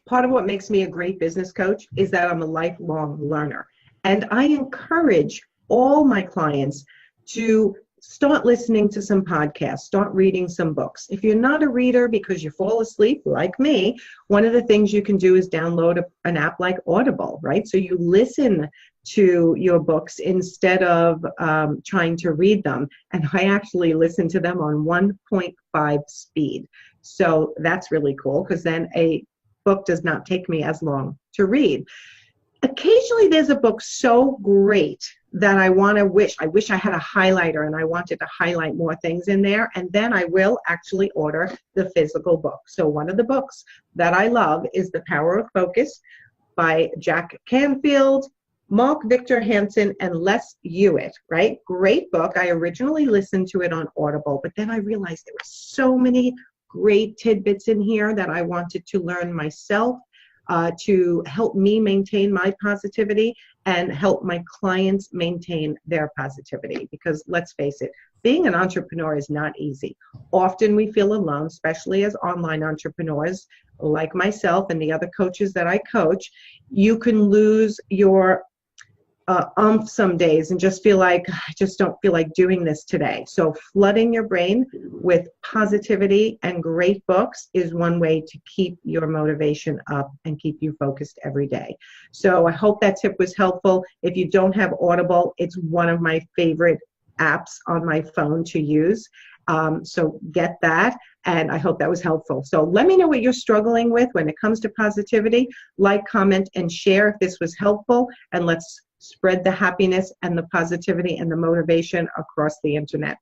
Part of what makes me a great business coach is that I'm a lifelong learner. And I encourage all my clients to start listening to some podcasts, start reading some books. If you're not a reader because you fall asleep like me, one of the things you can do is download an app like Audible, right? So you listen to your books instead of trying to read them. And I actually listen to them on 1.5 speed. So that's really cool, because then a book does not take me as long to read. Occasionally there's a book so great that I wish I had a highlighter and I wanted to highlight more things in there, and then I will actually order the physical book. So one of the books that I love is The Power of Focus by Jack Canfield, Mark Victor Hansen, and Les Hewitt, right? Great book. I originally listened to it on Audible, but then I realized there were so many great tidbits in here that I wanted to learn myself, to help me maintain my positivity and help my clients maintain their positivity. Because let's face it, being an entrepreneur is not easy. Often we feel alone, especially as online entrepreneurs like myself and the other coaches that I coach. You can lose your some days and just feel like, I just don't feel like doing this today. So flooding your brain with positivity and great books is one way to keep your motivation up and keep you focused every day. So I hope that tip was helpful. If you don't have Audible, it's one of my favorite apps on my phone to use. So get that, and I hope that was helpful. So let me know what you're struggling with when it comes to positivity. Like, comment, and share if this was helpful, and let's spread the happiness and the positivity and the motivation across the internet.